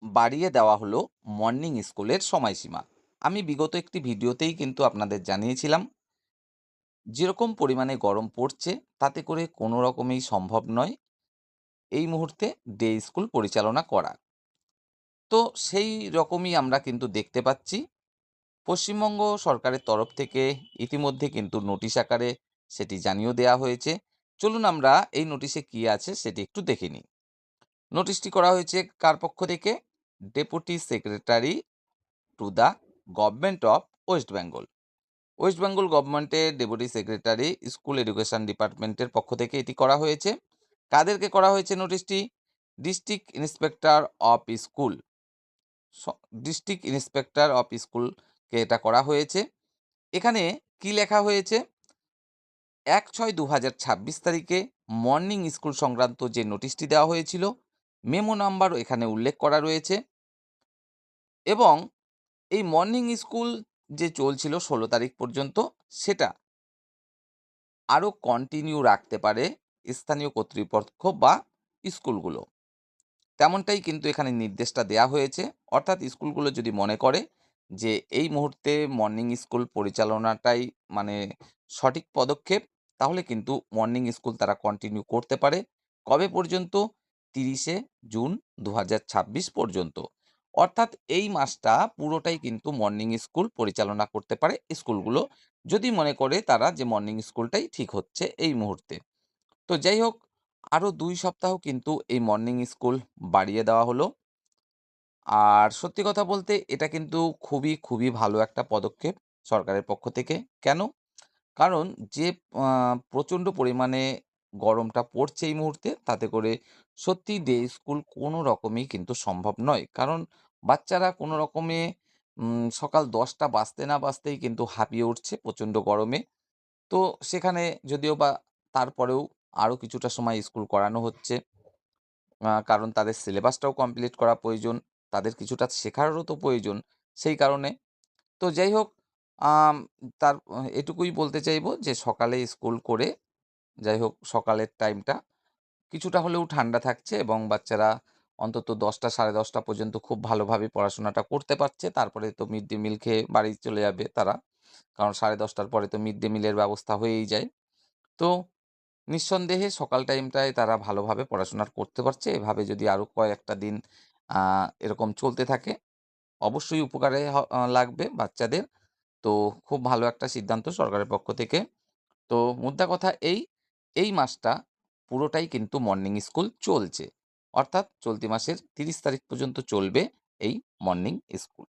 বাড়িয়ে দেওয়া হলো মর্নিং স্কুলের সময়সীমা। আমি বিগত একটি ভিডিওতেই কিন্তু আপনাদের জানিয়েছিলাম, যেরকম পরিমাণে গরম পড়ছে তাতে করে কোনো রকমেই সম্ভব নয় এই মুহূর্তে ডে স্কুল পরিচালনা করা। তো সেই রকমই আমরা কিন্তু দেখতে পাচ্ছি পশ্চিমবঙ্গ সরকারের তরফ থেকে ইতিমধ্যে কিন্তু নোটিশ আকারে সেটি জানিয়েও দেওয়া হয়েছে। চলুন আমরা এই নোটিশে কি আছে সেটি একটু দেখে নিই। নোটিশটি করা হয়েছে কার পক্ষ থেকে? Deputy secretary to the government of West Bengal. West Bengal গভর্নমেন্টের ডেপুটি সেক্রেটারি স্কুল এডুকেশন ডিপার্টমেন্টের পক্ষ থেকে এটি করা হয়েছে। কাদেরকে করা হয়েছে নোটিশটি? District inspector of school. District inspector of স্কুলকে এটা করা হয়েছে। এখানে কি লেখা হয়েছে? 1/6/2026 তারিখে মর্নিং স্কুল সংক্রান্ত যে নোটিশটি দেওয়া হয়েছিল, মেমো নাম্বার এখানে উল্লেখ করা রয়েছে এবং এই মর্নিং স্কুল যে চলছিল 16 তারিখ পর্যন্ত, সেটা আরও কন্টিনিউ রাখতে পারে স্থানীয় কর্তৃপক্ষ বা স্কুলগুলো। তেমনটাই কিন্তু এখানে নির্দেশটা দেয়া হয়েছে। অর্থাৎ স্কুলগুলো যদি মনে করে যে এই মুহূর্তে মর্নিং স্কুল পরিচালনাটাই মানে সঠিক পদক্ষেপ, তাহলে কিন্তু মর্নিং স্কুল তারা কন্টিনিউ করতে পারে। কবে পর্যন্ত? 30শে জুন 2026 পর্যন্ত। অর্থাৎ এই মাসটা পুরোটাই কিন্তু মর্নিং স্কুল পরিচালনা করতে পারে স্কুলগুলো, যদি মনে করে তারা যে মর্নিং স্কুলটাই ঠিক হচ্ছে এই মুহূর্তে। তো যাই হোক, আরও 2 সপ্তাহ কিন্তু এই মর্নিং স্কুল বাড়িয়ে দেওয়া হলো। আর সত্যি কথা বলতে এটা কিন্তু খুবই ভালো একটা পদক্ষেপ সরকারের পক্ষ থেকে। কেন? কারণ যে প্রচণ্ড পরিমাণে গরমটা পড়ছে এই মুহূর্তে, তাতে করে সত্যিই ডে স্কুল কোনো রকমেই কিন্তু সম্ভব নয়। কারণ বাচ্চারা কোনো রকমে সকাল 10টা বাজতে না বাজতেই কিন্তু হাঁপিয়ে উঠছে প্রচণ্ড গরমে। তো সেখানে যদিও বা তারপরেও আরও কিছুটা সময় স্কুল করানো হচ্ছে। কারণ তাদের সিলেবাসটাও কমপ্লিট করা প্রয়োজন। তাদের কিছুটা শেখারও তো প্রয়োজন। সেই কারণে তো যাই হোক, আম তার এটুকুই বলতে চাইবো যে সকালে স্কুল করে যাই হোক সকালের টাইমটা কিছুটা হলেও ঠান্ডা থাকছে এবং বাচ্চারা অন্তত 10টা 10:30 পর্যন্ত খুব ভালোভাবে পড়াশোনাটা করতে পারছে। তারপরে তো মিড ডে মিল খেয়ে বাড়ি চলে যাবে তারা। কারণ 10:30টার পরে তো মিড ডে মিলের ব্যবস্থা হয়েই যায়। তো নিঃসন্দেহে সকাল টাইমটায় তারা ভালোভাবে পড়াশোনা করতে পারছে। এভাবে যদি আরও কয়েকটা দিন আ এরকম চলতে থাকে, অবশ্যই উপকারে লাগবে বাচ্চাদের। তো খুব ভালো একটা সিদ্ধান্ত সরকারের পক্ষ থেকে। তো মোদ্দা কথা এই মাসটা পুরোটাই কিন্তু মর্নিং স্কুল চলছে। অর্থাৎ চলতি মাসের 30 তারিখ পর্যন্ত চলবে এই মর্নিং স্কুল।